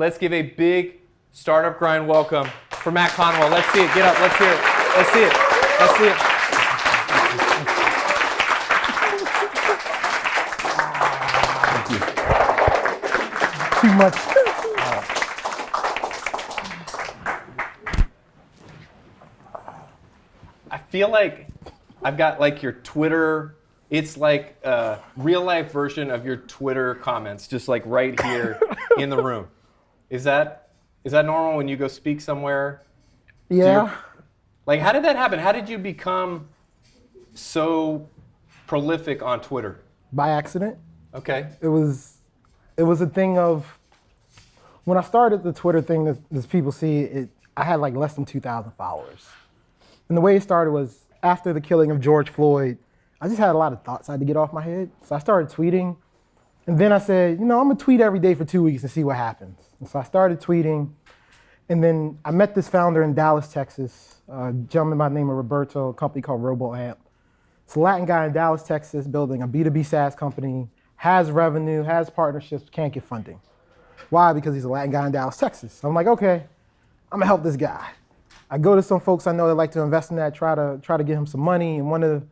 Let's give a big startup grind welcome for Matt Conwell. Let's see it. Get up. Let's hear it. Let's see it. Let's see it. Too much. I feel like I've got like your Twitter. It's like a real life version of your Twitter comments, just like right here in the room. Is that normal when you go speak somewhere? Yeah. Like, how did that happen? How did you become so prolific on Twitter? By accident. Okay. It was a thing of, when I started the Twitter thing, as people see it, I had like less than 2,000 followers. And the way it started was after the killing of George Floyd, I just had a lot of thoughts I had to get off my head. So I started tweeting. And then I said, I'm gonna tweet every day for 2 weeks and see what happens. And so I started tweeting. And then I met this founder in Dallas, Texas, a gentleman by the name of Roberto, a company called RoboAmp. It's a Latin guy in Dallas, Texas, building a B2B SaaS company, has revenue, has partnerships, can't get funding. Why? Because he's a Latin guy in Dallas, Texas. So I'm like, okay, I'm gonna help this guy. I go to some folks I know that like to invest in that, try to get him some money. And one of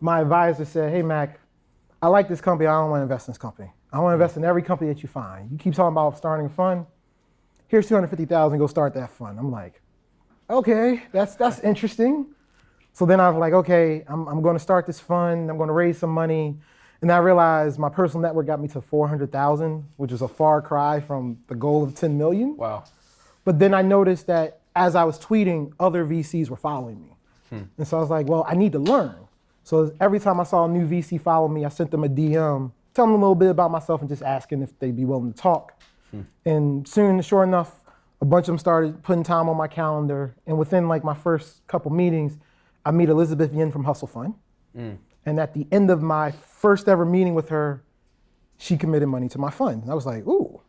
my advisors said, hey, Mac, I like this company, I don't wanna invest in this company. I wanna invest in every company that you find. You keep talking about starting a fund, here's $250,000, go start that fund. I'm like, okay, that's interesting. So then I was like, okay, I'm gonna start this fund, I'm gonna raise some money. And I realized my personal network got me to 400,000, which was a far cry from the goal of 10 million. Wow. But then I noticed that as I was tweeting, other VCs were following me. And so I was like, well, I need to learn. So every time I saw a new VC follow me, I sent them a DM, telling them a little bit about myself and just asking if they'd be willing to talk. And soon, sure enough, a bunch of them started putting time on my calendar. And within like my first couple meetings, I meet Elizabeth Yin from Hustle Fund. And at the end of my first ever meeting with her, she committed money to my fund. And I was like, ooh,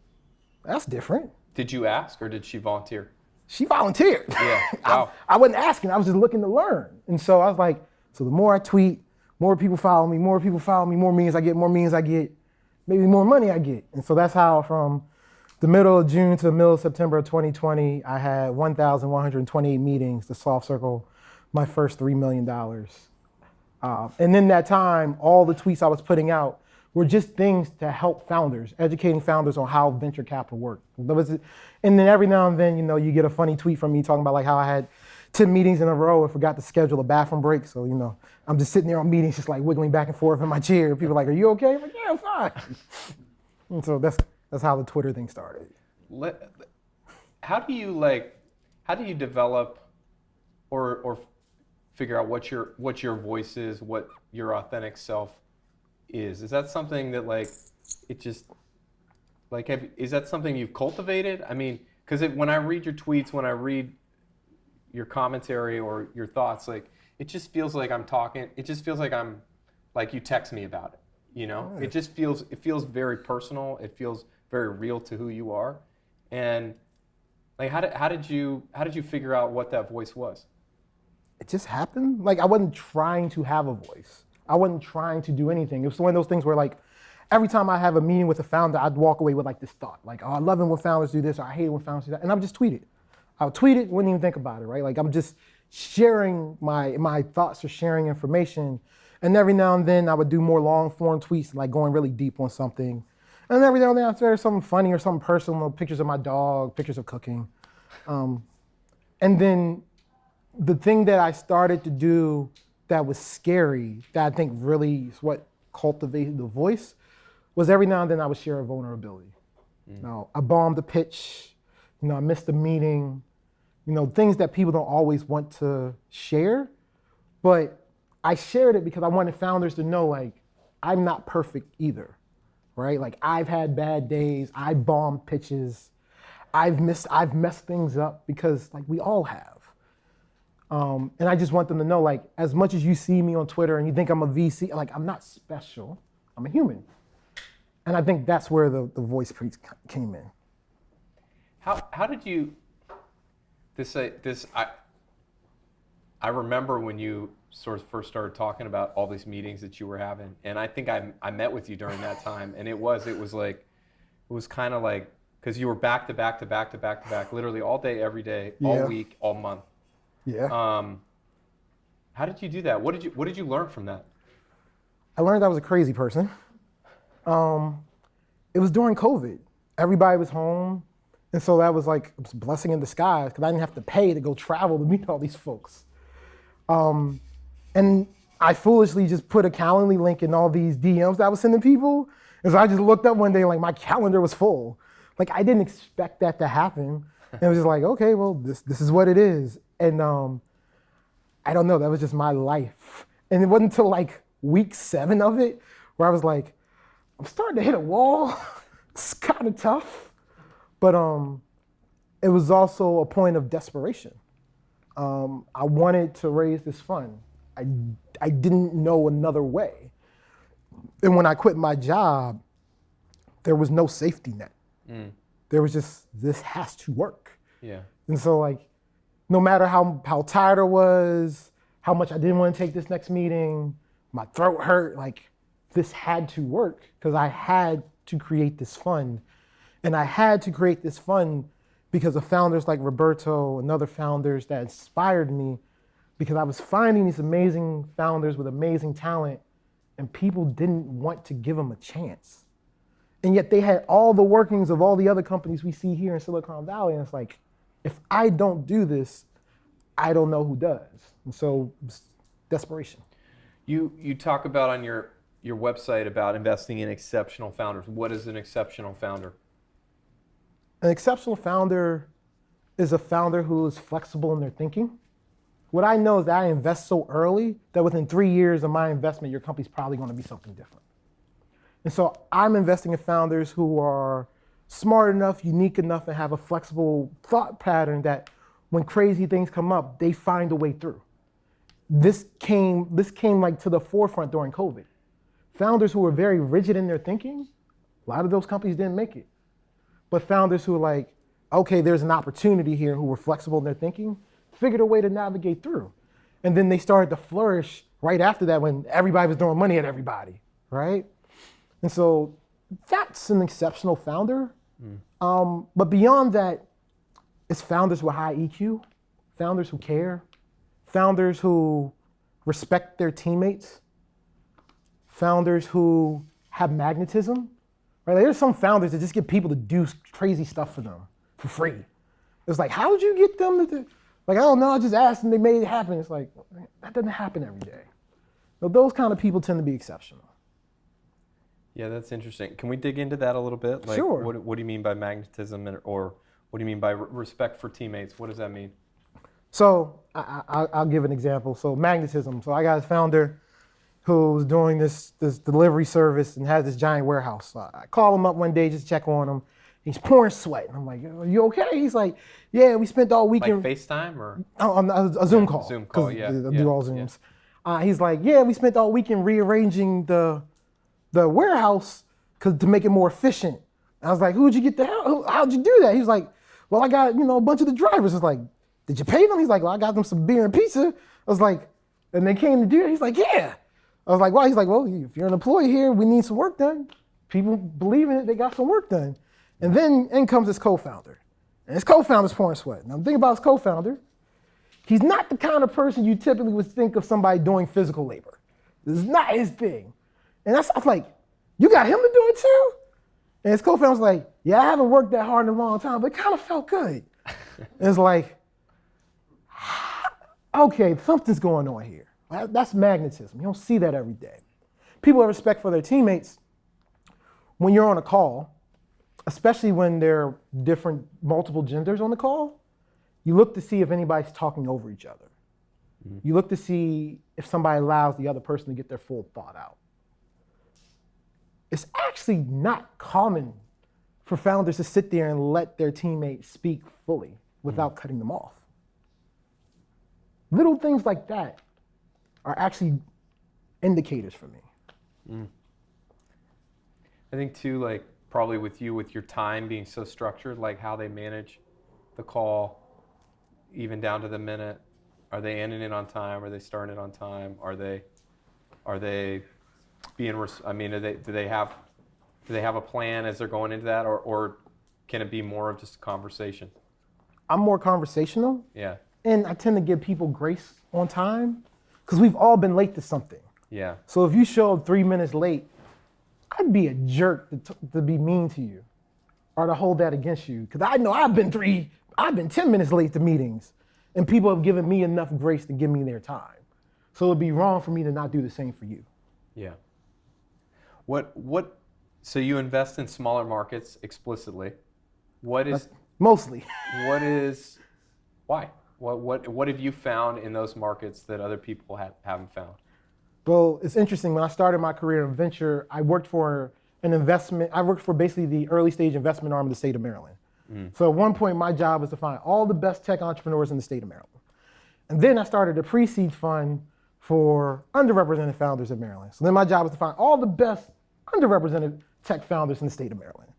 that's different. Did you ask or did she volunteer? She volunteered. Yeah, wow. I wasn't asking, I was just looking to learn. And so I was like, so the more I tweet, more people follow me, more meetings I get, maybe more money I get. And so that's how from the middle of June to the middle of September of 2020, I had 1,128 meetings to soft circle my first $3 million. And in that time, all the tweets I was putting out were just things to help founders, educating founders on how venture capital worked. And then every now and then, you get a funny tweet from me talking about like how I had 10 meetings in a row and forgot to schedule a bathroom break. So, I'm just sitting there on meetings, just like wiggling back and forth in my chair. People are like, are you okay? I'm like, yeah, I'm fine. And so that's how the Twitter thing started. How do you develop or figure out what your voice is, what your authentic self is? Is that something that is that something you've cultivated? I mean, because when I read your tweets, when I read your commentary or your thoughts, like it just feels like I'm talking. It just feels like I'm like you text me about it. Right. It feels very personal. It feels very real to who you are. And like, how did you figure out what that voice was? It just happened. Like I wasn't trying to have a voice. I wasn't trying to do anything. It was one of those things where like every time I have a meeting with a founder, I'd walk away with like this thought, like, oh, I love it when founders do this, or I hate it when founders do that. And I would just tweet it. I would tweet it, wouldn't even think about it, right? Like I'm just sharing my thoughts or sharing information. And every now and then I would do more long form tweets, like going really deep on something. And every now and then I'd share something funny or something personal, pictures of my dog, pictures of cooking. And then the thing that I started to do that was scary, that I think really is what cultivated the voice, was every now and then I would share a vulnerability. I bombed a pitch, I missed a meeting, things that people don't always want to share, but I shared it because I wanted founders to know, like, I'm not perfect either, right? Like I've had bad days, I bombed pitches, I've messed things up because like we all have. And I just want them to know, like, as much as you see me on Twitter and you think I'm a VC, like, I'm not special, I'm a human. And I think that's where the voice piece came in. How did you, I remember when you sort of first started talking about all these meetings that you were having, and I think I met with you during that time, and it was kind of like because you were back to back to back to back to back, literally all day, every day, Yeah. all week, all month. Yeah. How did you do that? What did you learn from that? I learned I was a crazy person. It was during COVID. Everybody was home. And so that was like a blessing in disguise because I didn't have to pay to go travel to meet all these folks. And I foolishly just put a Calendly link in all these DMs that I was sending people. And so I just looked up one day, like my calendar was full. Like I didn't expect that to happen. And it was just like, okay, well, this is what it is. And I don't know, that was just my life. And it wasn't until like week 7 of it where I was like, I'm starting to hit a wall. It's kind of tough. But it was also a point of desperation. I wanted to raise this fund. I didn't know another way. And when I quit my job, there was no safety net. There was just, this has to work. Yeah. And so like, no matter how tired I was, how much I didn't want to take this next meeting, my throat hurt, like this had to work because I had to create this fund. And I had to create this fund because of founders like Roberto and other founders that inspired me, because I was finding these amazing founders with amazing talent and people didn't want to give them a chance. And yet they had all the workings of all the other companies we see here in Silicon Valley. And it's like, if I don't do this, I don't know who does. And so it's desperation. You talk about on your website about investing in exceptional founders. What is an exceptional founder? An exceptional founder is a founder who is flexible in their thinking. What I know is that I invest so early that within 3 years of my investment, your company's probably going to be something different. And so I'm investing in founders who are smart enough, unique enough, and have a flexible thought pattern that when crazy things come up, they find a way through. This came like to the forefront during COVID. Founders who were very rigid in their thinking, a lot of those companies didn't make it. But founders who were like, okay, there's an opportunity here, who were flexible in their thinking, figured a way to navigate through. And then they started to flourish right after that when everybody was throwing money at everybody, right? And so that's an exceptional founder. But beyond that, it's founders with high EQ, founders who care, founders who respect their teammates, founders who have magnetism. Right? Like there's some founders that just get people to do crazy stuff for them for free. It's like, how did you get them to do? Like, I don't know, I just asked and they made it happen. It's like, that doesn't happen every day. So those kind of people tend to be exceptional. Yeah, that's interesting. Can we dig into that a little bit? Like, Sure. What do you mean by magnetism, or what do you mean by respect for teammates? What does that mean? So I'll give an example. So magnetism. So I got a founder who's doing this delivery service and has this giant warehouse. So I call him up one day just to check on him. He's pouring sweat. And I'm like, are you okay? He's like, yeah, we spent all weekend. Like FaceTime or? On a Zoom call. Zoom call, yeah. I do all Zooms. Yeah. He's like, yeah, we spent all weekend rearranging the warehouse to make it more efficient. I was like, how'd you do that? He was like, well, I got, a bunch of the drivers. It's like, did you pay them? He's like, well, I got them some beer and pizza. I was like, and they came to do it. He's like, yeah. I was like, why? He's like, well, if you're an employee here, we need some work done. People believe in it, they got some work done. And then in comes his co-founder. And his co-founder's pouring sweat. Now, the thing about his co-founder, he's not the kind of person you typically would think of somebody doing physical labor. This is not his thing. And I was like, you got him to do it too? And his co-founder's like, yeah, I haven't worked that hard in a long time, but it kind of felt good. And it's like, okay, something's going on here. That's magnetism. You don't see that every day. People have respect for their teammates when you're on a call, especially when there are multiple genders on the call. You look to see if anybody's talking over each other. You look to see if somebody allows the other person to get their full thought out. It's actually not common for founders to sit there and let their teammates speak fully without cutting them off. Little things like that are actually indicators for me. I think too, like probably with your time being so structured, like how they manage the call, even down to the minute. Are they ending it on time? Are they starting it on time? Are they being? Do they have a plan as they're going into that, or can it be more of just a conversation? I'm more conversational, Yeah. and I tend to give people grace on time because we've all been late to something. Yeah. So if you show up 3 minutes late, I'd be a jerk to be mean to you or to hold that against you. Because I know I've been 10 minutes late to meetings, and people have given me enough grace to give me their time. So it'd be wrong for me to not do the same for you. Yeah. So you invest in smaller markets explicitly. Mostly. Why? What have you found in those markets that other people haven't found? Well, it's interesting. When I started my career in venture, I worked for basically the early stage investment arm of the state of Maryland. So at one point, my job was to find all the best tech entrepreneurs in the state of Maryland. And then I started a pre-seed fund for underrepresented founders in Maryland. So then my job was to find all the best underrepresented tech founders in the state of Maryland.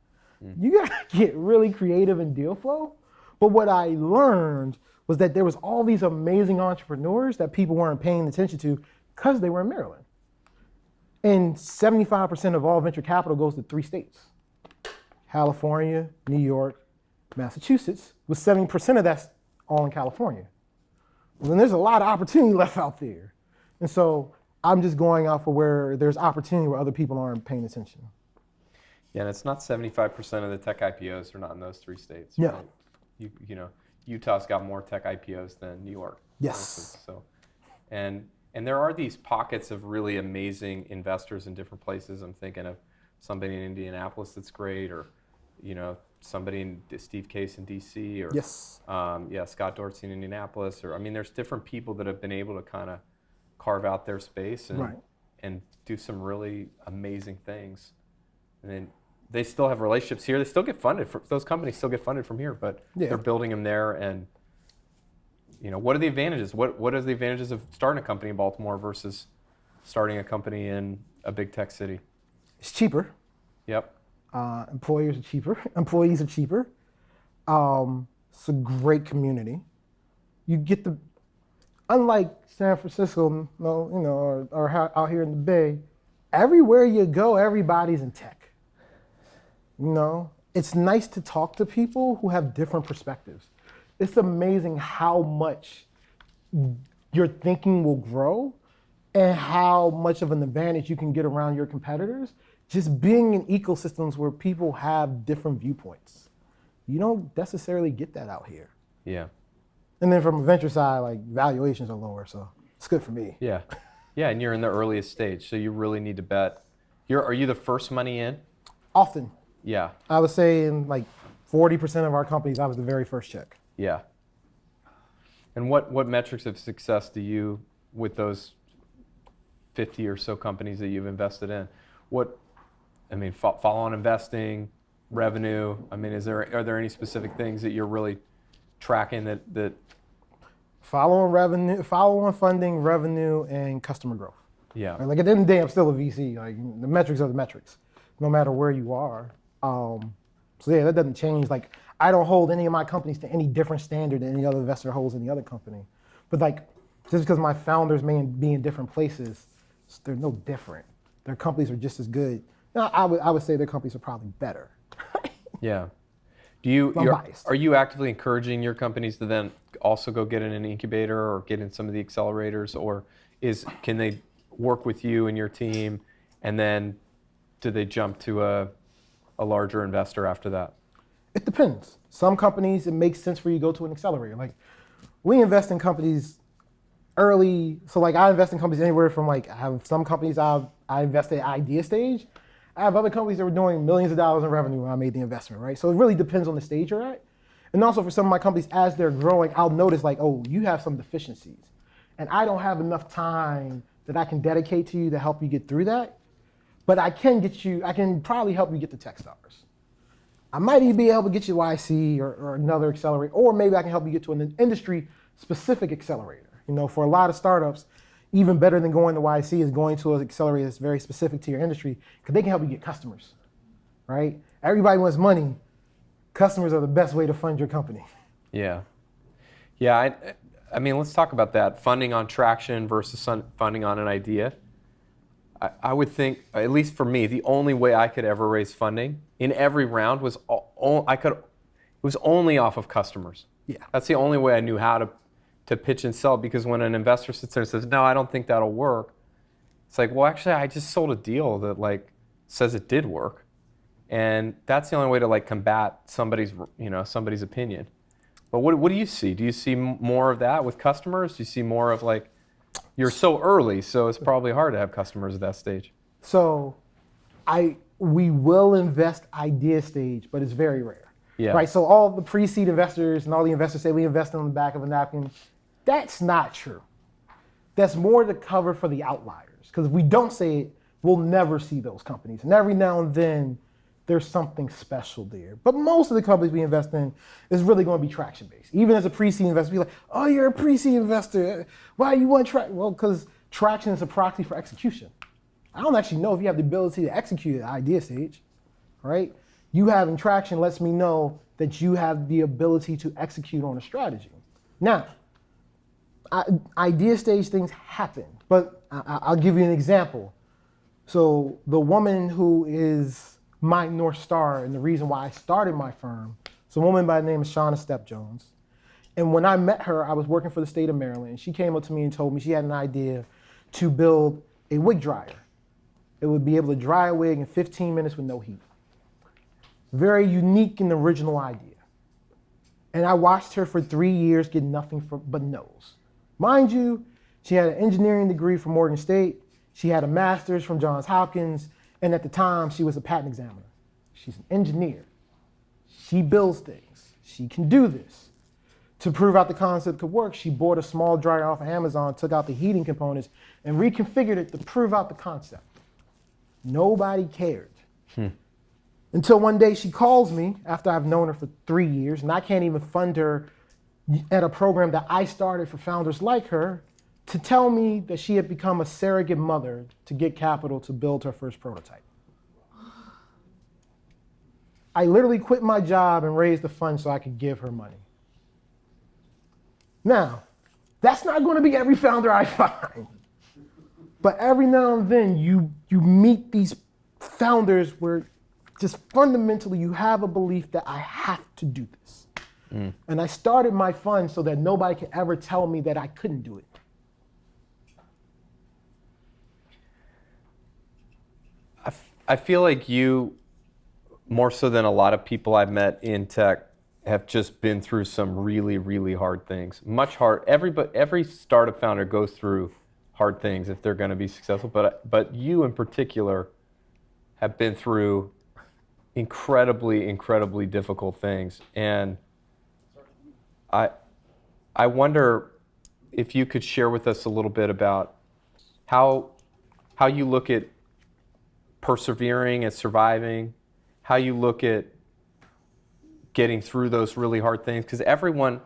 You gotta get really creative in deal flow. But what I learned was that there was all these amazing entrepreneurs that people weren't paying attention to because they were in Maryland. And 75% of all venture capital goes to 3 states: California, New York, Massachusetts, with 70% of that's all in California. Well, then there's a lot of opportunity left out there. And so I'm just going out for where there's opportunity where other people aren't paying attention. Yeah, and it's not 75% of the tech IPOs are not in those 3 states. Yeah. Right? You know, Utah's got more tech IPOs than New York. Yes. So, and there are these pockets of really amazing investors in different places. I'm thinking of somebody in Indianapolis that's great, or somebody in Steve Case in DC, or yes. Scott Dorsey in Indianapolis, or there's different people that have been able to kind of carve out their space and do some really amazing things. And then they still have relationships here. They still get funded. Those companies still get funded from here, but they're building them there. And what are the advantages? What are the advantages of starting a company in Baltimore versus starting a company in a big tech city? It's cheaper. Yep. Employees are cheaper. Employees are cheaper. It's a great community. You get unlike San Francisco, or out here in the Bay, everywhere you go, everybody's in tech. It's nice to talk to people who have different perspectives. It's amazing how much your thinking will grow and how much of an advantage you can get around your competitors just being in ecosystems where people have different viewpoints. You don't necessarily get that out here. Yeah. And then from a venture side, valuations are lower, so it's good for me. Yeah. Yeah, and you're in the earliest stage, so you really need to bet. Are you the first money in? Often. Yeah. I would say in 40% of our companies, I was the very first check. Yeah. And what metrics of success do you, with those 50 or so companies that you've invested in, follow-on investing, revenue, are there any specific things that you're really tracking that follow-on funding, revenue, and customer growth. Yeah. At the end of the day, I'm still a VC. The metrics are the metrics, no matter where you are. That doesn't change. I don't hold any of my companies to any different standard than any other investor holds any other company. But just because my founders may be in different places, they're no different. Their companies are just as good. Now, I would say their companies are probably better. Yeah. Biased. Are you actively encouraging your companies to then also go get in an incubator or get in some of the accelerators, or can they work with you and your team, and then do they jump to a larger investor after that? It depends. Some companies, it makes sense for you to go to an accelerator. We invest in companies early. So I invest in companies anywhere from I have some companies I invested at idea stage. I have other companies that were doing millions of dollars in revenue when I made the investment, right? So it really depends on the stage you're at. And also for some of my companies, as they're growing, I'll notice you have some deficiencies. And I don't have enough time that I can dedicate to you to help you get through that. But I can probably help you get to Techstars. I might even be able to get you YC or another accelerator, or maybe I can help you get to an industry-specific accelerator. For a lot of startups, even better than going to YC is going to an accelerator that's very specific to your industry, because they can help you get customers, right? Everybody wants money. Customers are the best way to fund your company. Yeah. Yeah, let's talk about that. Funding on traction versus funding on an idea. I would think, at least for me, the only way I could ever raise funding in every round was it was only off of customers. Yeah. That's the only way I knew how to pitch and sell, because when an investor sits there and says, no, I don't think that'll work, it's like, well, actually, I just sold a deal that like says it did work. And that's the only way to like combat somebody's opinion. But what do you see? Do you see more of that with customers? Do you see more of like, you're so early, so it's probably hard to have customers at that stage. So we will invest idea stage, but it's very rare. Yeah. Right. So all the pre-seed investors and all the investors say we invest on the back of a napkin. That's not true. That's more to cover for the outliers. Because if we don't say it, we'll never see those companies. And every now and then, there's something special there. But most of the companies we invest in is really going to be traction based. Even as a pre-seed investor, be like, oh, you're a pre-seed investor. Why you want traction? Well, because traction is a proxy for execution. I don't actually know if you have the ability to execute at idea stage, right? You having traction lets me know that you have the ability to execute on a strategy. Now, idea stage things happen, but I'll give you an example. So the woman who is my North Star and the reason why I started my firm, is a woman by the name of Shauna Step-Jones. And when I met her, I was working for the state of Maryland. She came up to me and told me she had an idea to build a wig dryer. It would be able to dry a wig in 15 minutes with no heat. Very unique and original idea. And I watched her for 3 years get nothing but no's. Mind you, she had an engineering degree from Morgan State. She had a master's from Johns Hopkins. And at the time, she was a patent examiner. She's an engineer. She builds things. She can do this. To prove out the concept could work, she bought a small dryer off of Amazon, took out the heating components, and reconfigured it to prove out the concept. Nobody cared. Until one day she calls me after I've known her for 3 years, and I can't even fund her at a program that I started for founders like her, to tell me that she had become a surrogate mother to get capital to build her first prototype. I literally quit my job and raised the funds so I could give her money. Now, that's not going to be every founder I find. But every now and then you meet these founders where just fundamentally you have a belief that I have to do this. And I started my fund so that nobody could ever tell me that I couldn't do it. I feel like you, more so than a lot of people I've met in tech, have just been through some really, really hard things. Every startup founder goes through hard things if they're going to be successful. But you in particular have been through incredibly, incredibly difficult things. And I wonder if you could share with us a little bit about how you look at persevering and surviving, how you look at getting through those really hard things. Because everyone,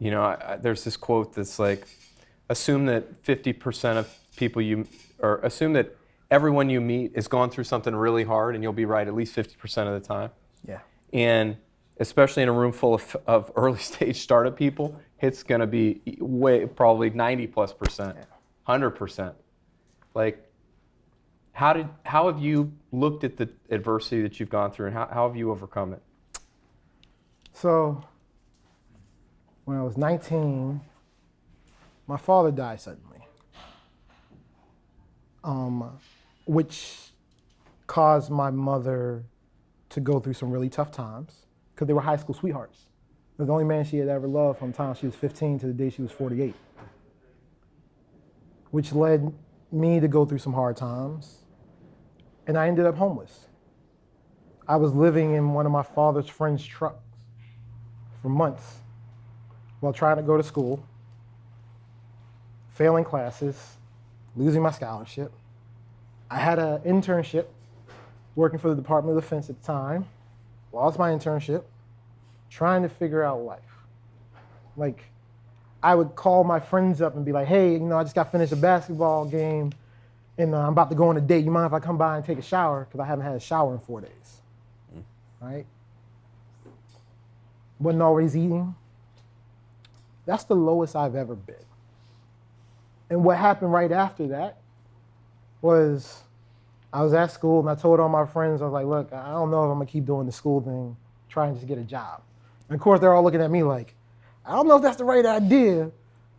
there's this quote that's like, assume that 50% of people assume that everyone you meet has gone through something really hard, and you'll be right at least 50% of the time. Yeah. And especially in a room full of early stage startup people, it's going to be probably 90+%, 100%. Like, how have you looked at the adversity that you've gone through, and how have you overcome it? So, when I was 19, my father died suddenly, which caused my mother to go through some really tough times, because they were high school sweethearts. It was the only man she had ever loved from the time she was 15 to the day she was 48, which led me to go through some hard times, and I ended up homeless. I was living in one of my father's friend's trucks for months while trying to go to school, failing classes, losing my scholarship. I had an internship working for the Department of Defense at the time, lost my internship, trying to figure out life. Like, I would call my friends up and be like, hey, I just got finished a basketball game and I'm about to go on a date. You mind if I come by and take a shower? Because I haven't had a shower in 4 days, right? Wasn't always eating. That's the lowest I've ever been. And what happened right after that was I was at school and I told all my friends, I was like, look, I don't know if I'm gonna keep doing the school thing. try and just get a job. And of course, they're all looking at me like, I don't know if that's the right idea.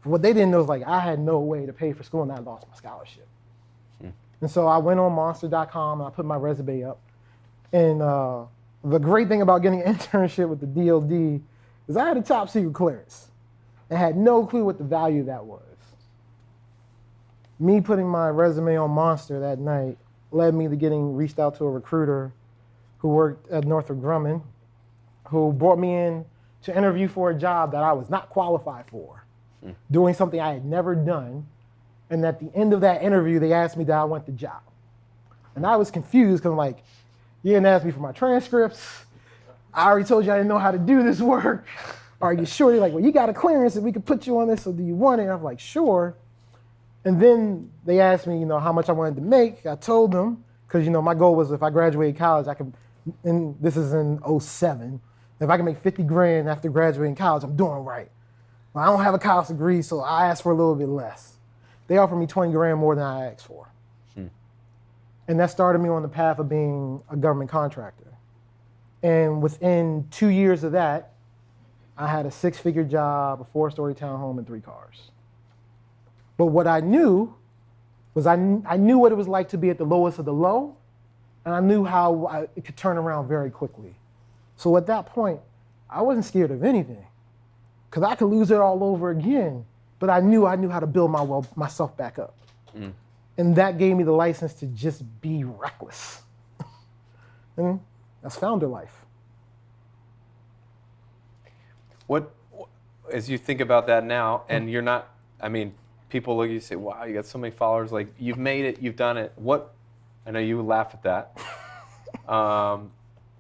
But what they didn't know is like I had no way to pay for school and I lost my scholarship. And so I went on monster.com and I put my resume up. And the great thing about getting an internship with the DoD is I had a top secret clearance and had no clue what the value of that was. Me putting my resume on Monster that night led me to getting reached out to a recruiter who worked at Northrop Grumman, who brought me in to interview for a job that I was not qualified for, doing something I had never done. And at the end of that interview, they asked me that I want the job. And I was confused because I'm like, you didn't ask me for my transcripts. I already told you I didn't know how to do this work. Are you sure? They're like, well, you got a clearance and we could put you on this, so do you want it? And I'm like, sure. And then they asked me, how much I wanted to make. I told them, because, my goal was if I graduated college, I could, and this is in 07, if I can make 50 grand after graduating college, I'm doing right. Well, I don't have a college degree, so I asked for a little bit less. They offered me 20 grand more than I asked for. And that started me on the path of being a government contractor. And within 2 years of that, I had a 6-figure job, a 4-story townhome, and 3 cars. But what I knew was I knew what it was like to be at the lowest of the low, and I knew how it could turn around very quickly. So at that point, I wasn't scared of anything, because I could lose it all over again. But I knew how to build myself back up. And that gave me the license to just be reckless. And that's founder life. What, as you think about that now, and you're not, people look at you and say, wow, you got so many followers, like you've made it, you've done it. I know you laugh at that. But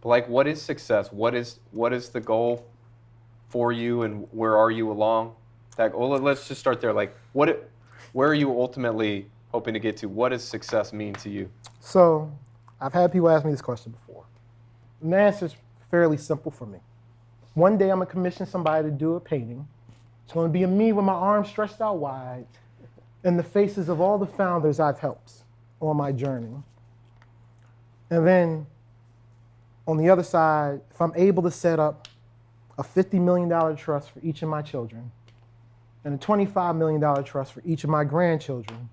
like, what is success? What is the goal for you, and where are you along? Let's just start there. Like, where are you ultimately hoping to get to? What does success mean to you? So, I've had people ask me this question before. And the answer is fairly simple for me. One day I'm gonna commission somebody to do a painting. It's gonna be me with my arms stretched out wide in the faces of all the founders I've helped on my journey. And then on the other side, if I'm able to set up a $50 million trust for each of my children, and a $25 million trust for each of my grandchildren,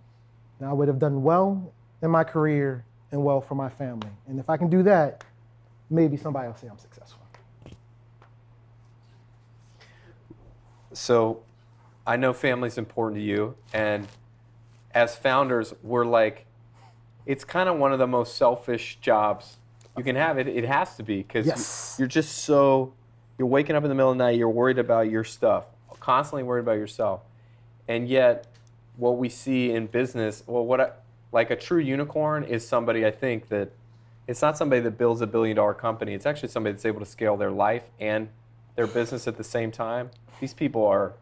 then I would have done well in my career and well for my family. And if I can do that, maybe somebody will say I'm successful. So I know family's important to you, and as founders, we're like, it's kind of one of the most selfish jobs you can have. It has to be, because you're just you're waking up in the middle of the night, you're worried about your stuff, constantly worried about yourself. And yet, what we see in business, like a true unicorn is somebody, I think, that it's not somebody that builds $1 billion company. It's actually somebody that's able to scale their life and their business at the same time. These people are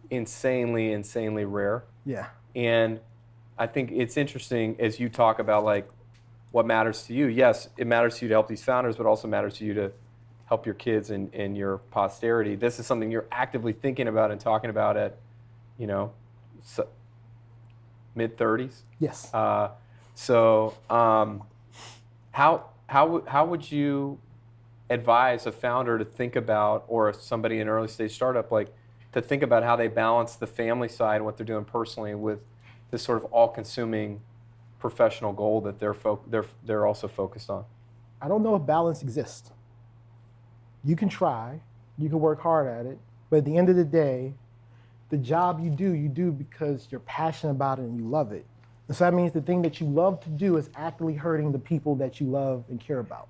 insanely, insanely rare. Yeah. And I think it's interesting as you talk about like what matters to you. Yes, it matters to you to help these founders, but also matters to you to help your kids and your posterity. This is something you're actively thinking about and talking about at, mid-30s. Yes. How would you advise a founder to think about, or somebody in an early stage startup, like to think about how they balance the family side and what they're doing personally with this sort of all-consuming professional goal that they're also focused on? I don't know if balance exists. You can try, you can work hard at it, but at the end of the day, the job you do because you're passionate about it and you love it. And so that means the thing that you love to do is actively hurting the people that you love and care about.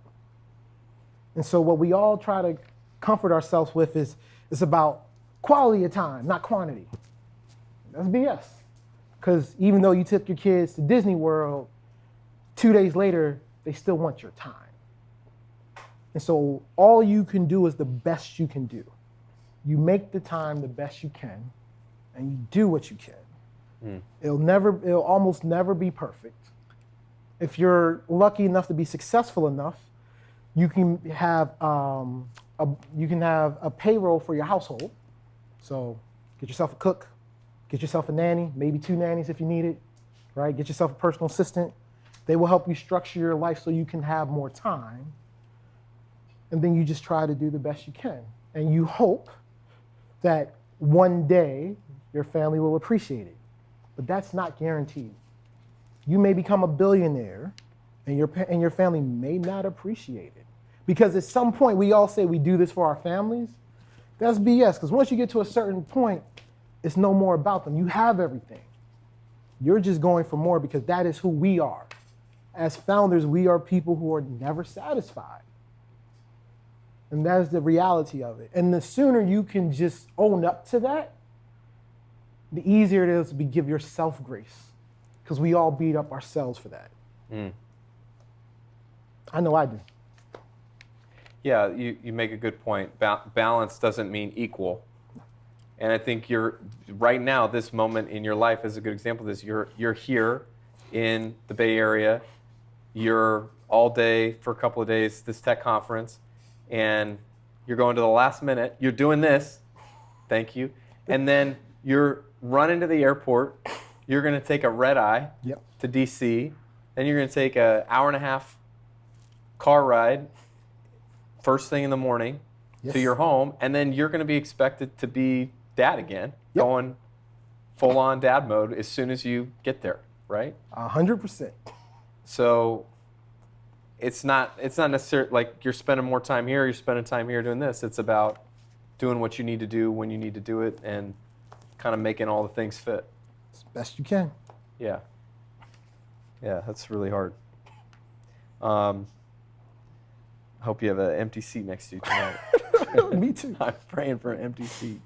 And so what we all try to comfort ourselves with is about quality of time, not quantity. That's BS. Because even though you took your kids to Disney World, 2 days later, they still want your time. And so all you can do is the best you can do. You make the time the best you can, and you do what you can. It'll almost never be perfect. If you're lucky enough to be successful enough, you can have a payroll for your household. So get yourself a cook, get yourself a nanny, maybe 2 nannies if you need it, right? Get yourself a personal assistant. They will help you structure your life so you can have more time. and then you just try to do the best you can. And you hope that one day your family will appreciate it. But that's not guaranteed. You may become a billionaire and your family may not appreciate it. Because at some point we all say we do this for our families. That's BS, because once you get to a certain point, it's no more about them. You have everything. You're just going for more because that is who we are. As founders, we are people who are never satisfied. And that is the reality of it. And the sooner you can just own up to that, the easier it is to give yourself grace. Because we all beat up ourselves for that. I know I do. Yeah, you make a good point. Balance doesn't mean equal. And I think you're, right now, this moment in your life is a good example of this. You're here in the Bay Area. You're all day for a couple of days, this tech conference, and you're going to the last minute. You're doing this. Thank you. And then you're running to the airport. You're going to take a red eye to DC. Then you're going to take an hour-and-a-half car ride first thing in the morning to your home, and then you're going to be expected to be dad again, going full-on dad mode as soon as you get there, right? 100%. So it's not necessarily like you're spending more time here, you're spending time here doing this. It's about doing what you need to do when you need to do it and kind of making all the things fit. As best you can. Yeah. Yeah, that's really hard. I hope you have an empty seat next to you tonight. Me too. I'm praying for an empty seat.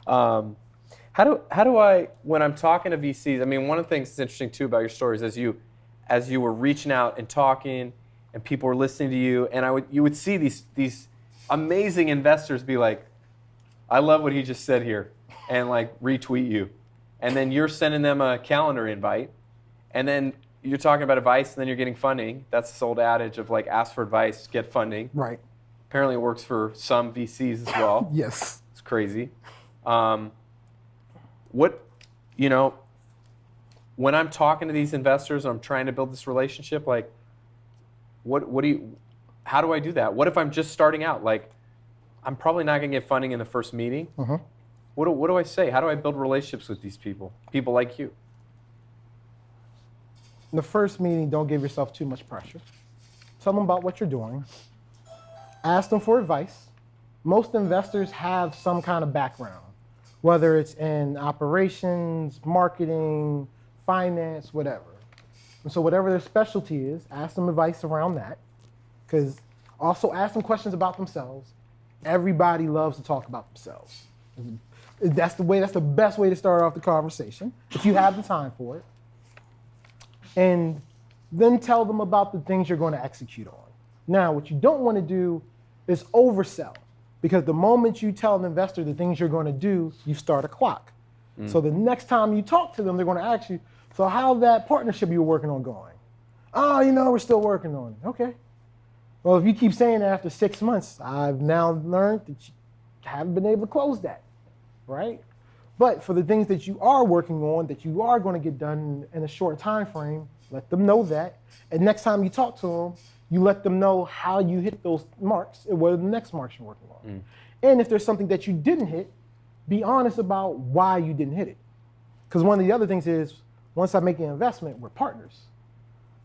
How do I, when I'm talking to VCs, I mean, one of the things that's interesting too about your stories is as you were reaching out and talking and people were listening to you, and you would see these amazing investors be like, I love what he just said here, and like retweet you. And then you're sending them a calendar invite, and then you're talking about advice, and then you're getting funding. That's this old adage of like, ask for advice, get funding. Right. Apparently it works for some VCs as well. Yes. It's crazy. When I'm talking to these investors and I'm trying to build this relationship, like, how do I do that? What if I'm just starting out? Like, I'm probably not going to get funding in the first meeting. Mm-hmm. What do I say? How do I build relationships with these people like you? In the first meeting, don't give yourself too much pressure. Tell them about what you're doing. Ask them for advice. Most investors have some kind of background, whether it's in operations, marketing, finance, whatever. And so whatever their specialty is, ask them advice around that. Because also ask them questions about themselves. Everybody loves to talk about themselves. That's the best way to start off the conversation, if you have the time for it. And then tell them about the things you're going to execute on. Now, what you don't want to do is oversell, because the moment you tell an investor the things you're going to do, you start a clock. So the next time you talk to them, they're going to ask you, so how's that partnership you were working on going? Oh, we're still working on it. Okay. Well, if you keep saying that after 6 months, I've now learned that you haven't been able to close that, right? But for the things that you are working on, that you are going to get done in a short time frame, let them know that. And next time you talk to them, you let them know how you hit those marks and what are the next marks you're working on. And if there's something that you didn't hit, be honest about why you didn't hit it. Because one of the other things is, once I make an investment, we're partners.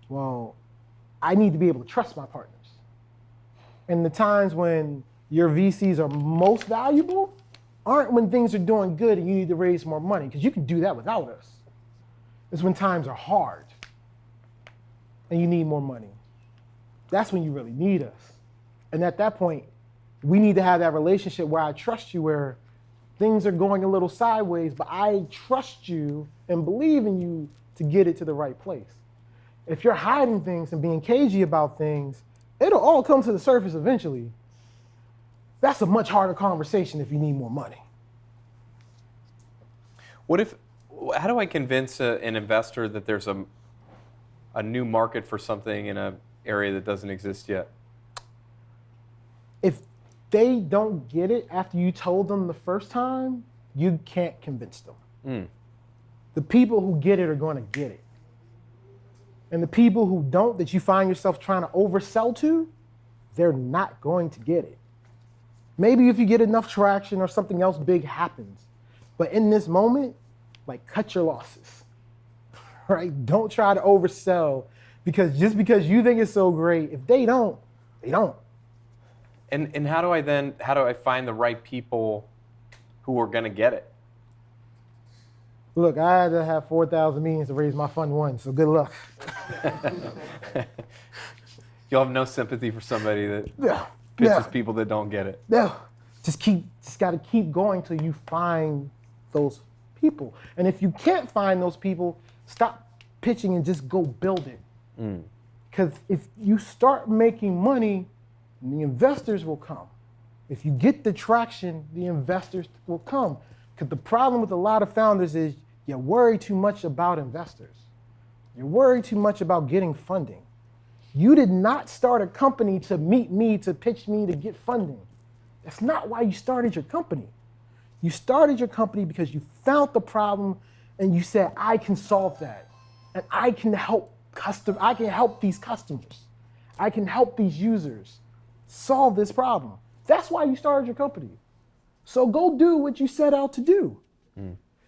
Well, I need to be able to trust my partners. And the times when your VCs are most valuable aren't when things are doing good and you need to raise more money, because you can do that without us. It's when times are hard and you need more money. That's when you really need us. And at that point, we need to have that relationship where I trust you, where things are going a little sideways, but I trust you and believe in you to get it to the right place. If you're hiding things and being cagey about things, it'll all come to the surface eventually. That's a much harder conversation if you need more money. How do I convince an investor that there's a new market for something in an area that doesn't exist yet? If they don't get it after you told them the first time, you can't convince them. The people who get it are going to get it. And the people who don't, that you find yourself trying to oversell to, they're not going to get it. Maybe if you get enough traction or something else big happens. But in this moment, like, cut your losses, right? Don't try to oversell, because just because you think it's so great, if they don't, they don't. And how do I find the right people who are going to get it? Look, I had to have 4,000 meetings to raise my fund one, so good luck. You'll have no sympathy for somebody that Yeah. pitches people that don't get it. No, just got to keep going till you find those people. And if you can't find those people, stop pitching and just go build it. Because if you start making money, the investors will come. If you get the traction, the investors will come. Because the problem with a lot of founders is you worry too much about investors. You worry too much about getting funding. You did not start a company to meet me, to pitch me, to get funding. That's not why you started your company. You started your company because you found the problem and you said, I can solve that. And I can help these customers. I can help these users solve this problem. That's why you started your company. So go do what you set out to do.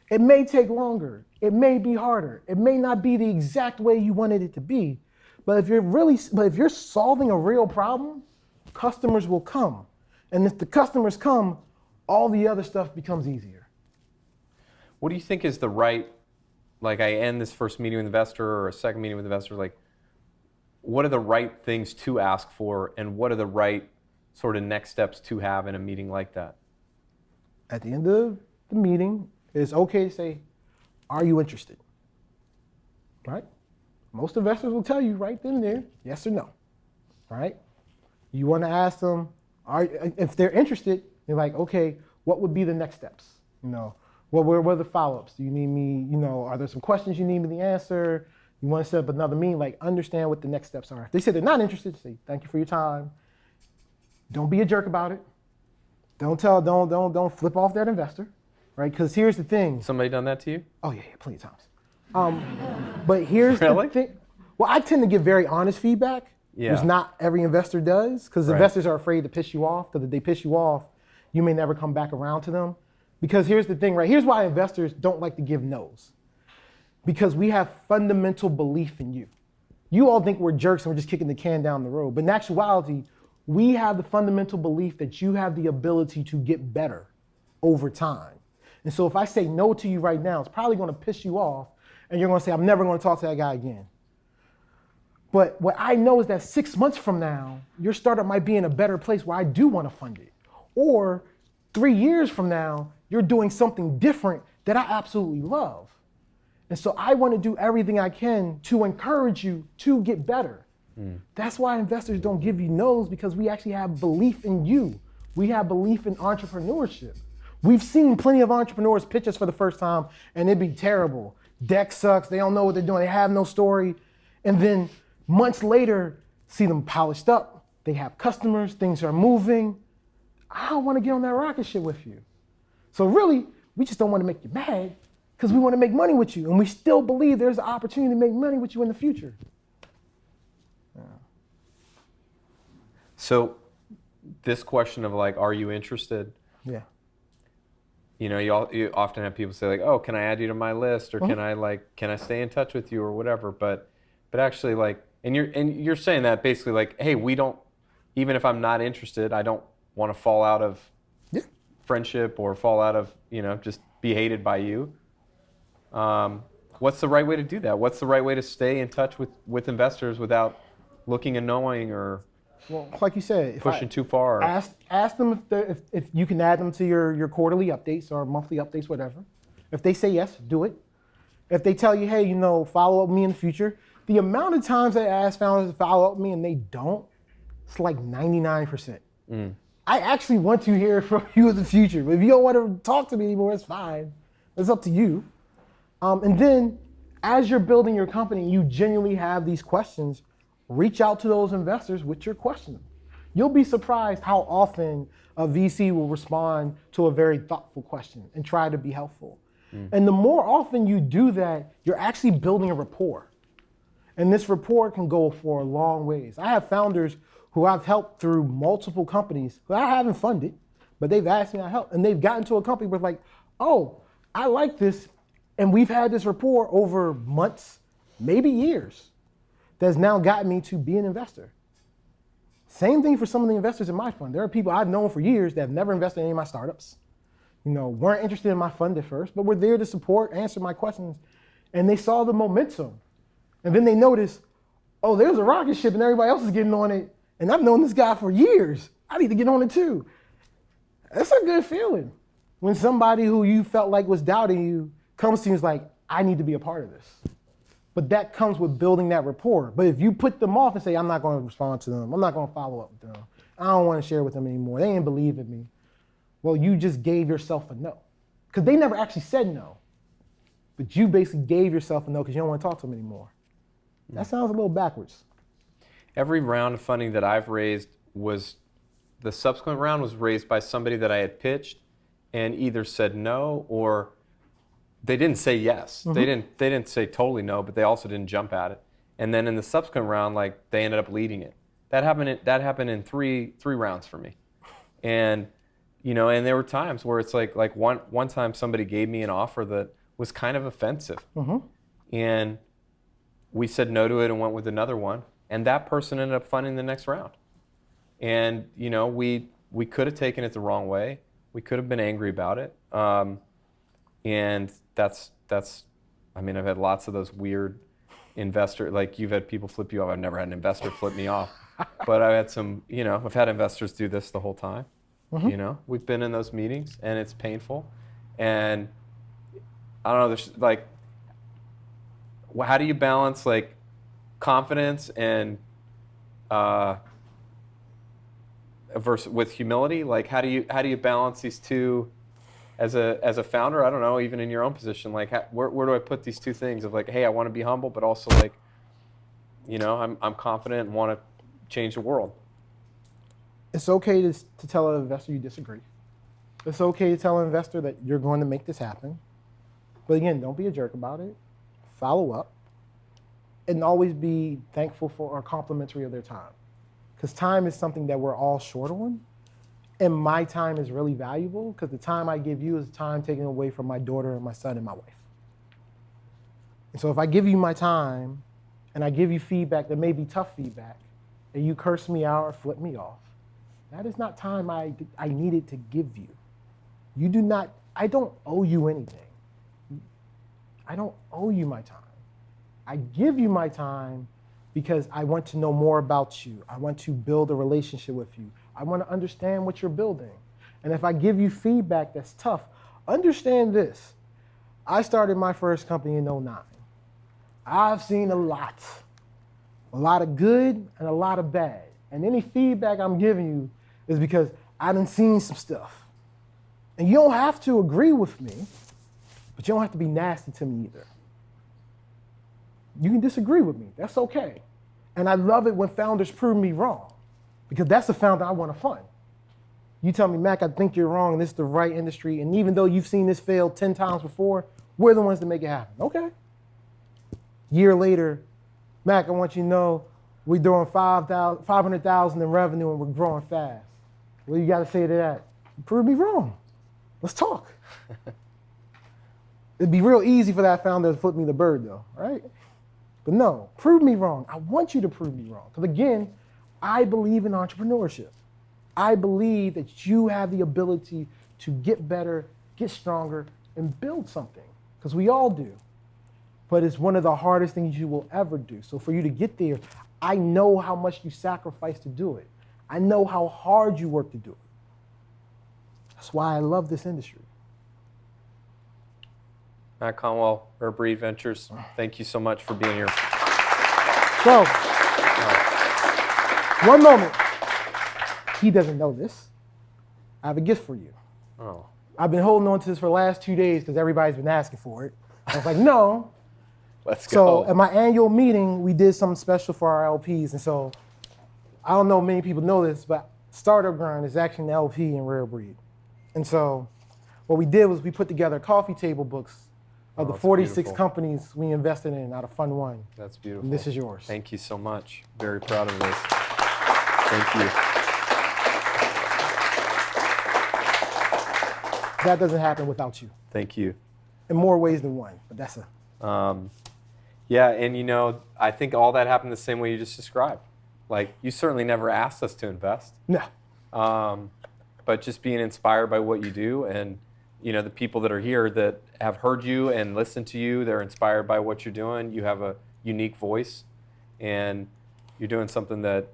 It may take longer. It may be harder. It may not be the exact way you wanted it to be. But if you're solving a real problem, customers will come. And if the customers come, all the other stuff becomes easier. What do you think is the right, like, I end this first meeting with investor or a second meeting with investor, like, what are the right things to ask for, and what are the right sort of next steps to have in a meeting like that? At the end of the meeting, it's okay to say, are you interested? Right? Most investors will tell you right then and there, yes or no, right? You want to ask them, if they're interested, you're like, okay, what would be the next steps? What are the follow-ups? Do you need me, are there some questions you need me to answer? You want to set up another meeting, like, understand what the next steps are. If they say they're not interested, say, thank you for your time. Don't be a jerk about it. Don't flip off that investor, right? Because here's the thing. Somebody done that to you? Oh yeah, plenty of times. But here's Really? the thing. Well, I tend to give very honest feedback, Yeah. which not every investor does, because Right. investors are afraid to piss you off, because if they piss you off, you may never come back around to them. Because here's the thing, right? Here's why investors don't like to give no's. Because we have fundamental belief in you. You all think we're jerks and we're just kicking the can down the road. But in actuality, we have the fundamental belief that you have the ability to get better over time. And so if I say no to you right now, it's probably going to piss you off, and you're going to say, I'm never going to talk to that guy again. But what I know is that 6 months from now, your startup might be in a better place where I do want to fund it. Or 3 years from now, you're doing something different that I absolutely love. And so I want to do everything I can to encourage you to get better. That's why investors don't give you no's, because we actually have belief in you. We have belief in entrepreneurship. We've seen plenty of entrepreneurs pitch us for the first time and it'd be terrible. Deck sucks, they don't know what they're doing, they have no story. And then months later, see them polished up, they have customers, things are moving. I don't want to get on that rocket ship with you. So really, we just don't want to make you mad, because we want to make money with you, and we still believe there's an opportunity to make money with you in the future. Yeah. So this question of, like, are you interested? Yeah. You often have people say, like, oh, can I add you to my list, or can I stay in touch with you, or whatever. But actually, like, and you're saying that basically, like, hey, we don't, even if I'm not interested, I don't want to fall out of friendship or fall out of, just be hated by you. What's the right way to do that? What's the right way to stay in touch with investors without looking annoying or like you said, pushing too far? Ask them if you can add them to your quarterly updates or monthly updates, whatever. If they say yes, do it. If they tell you, hey, follow up with me in the future, the amount of times I ask founders to follow up with me and they don't, it's like 99%. I actually want to hear from you in the future, but if you don't want to talk to me anymore, it's fine. It's up to you. And then, as you're building your company, you genuinely have these questions, reach out to those investors with your question. You'll be surprised how often a VC will respond to a very thoughtful question and try to be helpful. And the more often you do that, you're actually building a rapport. And this rapport can go for a long ways. I have founders who I've helped through multiple companies who I haven't funded, but they've asked me to help. And they've gotten to a company where like, oh, I like this. And we've had this rapport over months, maybe years, that's now gotten me to be an investor. Same thing for some of the investors in my fund. There are people I've known for years that have never invested in any of my startups, weren't interested in my fund at first, but were there to support, answer my questions, and they saw the momentum. And then they noticed, oh, there's a rocket ship and everybody else is getting on it, and I've known this guy for years. I need to get on it too. That's a good feeling when somebody who you felt like was doubting you comes to you and is like, I need to be a part of this. But that comes with building that rapport. But if you put them off and say, I'm not going to respond to them, I'm not going to follow up with them, I don't want to share with them anymore, they didn't believe in me, well, you just gave yourself a no. Because they never actually said no. But you basically gave yourself a no because you don't want to talk to them anymore. That sounds a little backwards. Every round of funding that I've raised the subsequent round was raised by somebody that I had pitched and either said no or they didn't say yes. Mm-hmm. They didn't say totally no, but they also didn't jump at it. And then in the subsequent round, like they ended up leading it. That happened in three rounds for me. And and there were times where it's like one time somebody gave me an offer that was kind of offensive. Mm-hmm. And we said no to it and went with another one. And that person ended up funding the next round. And we could have taken it the wrong way. We could have been angry about it. And that's I've had lots of those weird like you've had people flip you off. I've never had an investor flip me off. But I had some, I've had investors do this the whole time. Mm-hmm. We've been in those meetings and it's painful. And I don't know, there's like, how do you balance like confidence and versus with humility? Like how do you balance these two as a founder? I don't know, even in your own position, like where do I put these two things of like, hey, I want to be humble, but also like, I'm confident and want to change the world. It's okay to tell an investor you disagree. It's okay to tell an investor that you're going to make this happen. But again, don't be a jerk about it. Follow up. And always be thankful for or complimentary of their time. Because time is something that we're all short on. And my time is really valuable because the time I give you is time taken away from my daughter and my son and my wife. And so if I give you my time and I give you feedback that may be tough feedback, and you curse me out or flip me off, that is not time I needed to give you. I don't owe you anything. I don't owe you my time. I give you my time because I want to know more about you. I want to build a relationship with you. I want to understand what you're building. And if I give you feedback that's tough, understand this. I started my first company in 2009. I've seen a lot of good and a lot of bad. And any feedback I'm giving you is because I done seen some stuff. And you don't have to agree with me, but you don't have to be nasty to me either. You can disagree with me, that's okay. And I love it when founders prove me wrong, because that's the founder I want to fund. You tell me, Mac, I think you're wrong, and this is the right industry, and even though you've seen this fail 10 times before, we're the ones that make it happen. Okay. Year later, Mac, I want you to know we're doing 500,000 in revenue and we're growing fast. What do you got to say to that? Prove me wrong. Let's talk. It'd be real easy for that founder to flip me the bird though, right? But no, prove me wrong. I want you to prove me wrong. Because again, I believe in entrepreneurship. I believe that you have the ability to get better, get stronger, and build something. Because we all do. But it's one of the hardest things you will ever do. So for you to get there, I know how much you sacrifice to do it. I know how hard you work to do it. That's why I love this industry. Matt Conwell, RareBreed Ventures, thank you so much for being here. So, one moment. He doesn't know this. I have a gift for you. Oh. I've been holding on to this for the last 2 days because everybody's been asking for it. I was like, no. Let's go. So at my annual meeting, we did something special for our LPs. And so I don't know if many people know this, but Startup Grind is actually an LP in RareBreed. And so what we did was we put together coffee table books of the 46 beautiful. Companies we invested in out of Fund 1. That's beautiful. And this is yours. Thank you so much. Very proud of this. Thank you. That doesn't happen without you. Thank you. In more ways than one, but that's a... Yeah, and you know, I think all that happened the same way you just described. Like, you certainly never asked us to invest. No. But just being inspired by what you do, and you know, the people that are here that have heard you and listened to you, they're inspired by what you're doing. You have a unique voice, and you're doing something that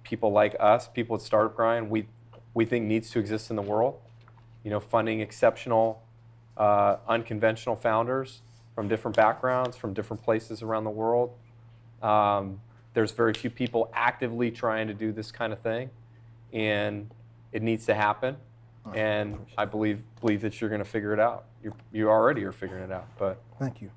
people like us, people at Startup Grind, we think needs to exist in the world. You know, funding exceptional, unconventional founders from different backgrounds, from different places around the world. There's very few people actively trying to do this kind of thing, and it needs to happen. And I believe that you're going to figure it out. You already are figuring it out. But thank you.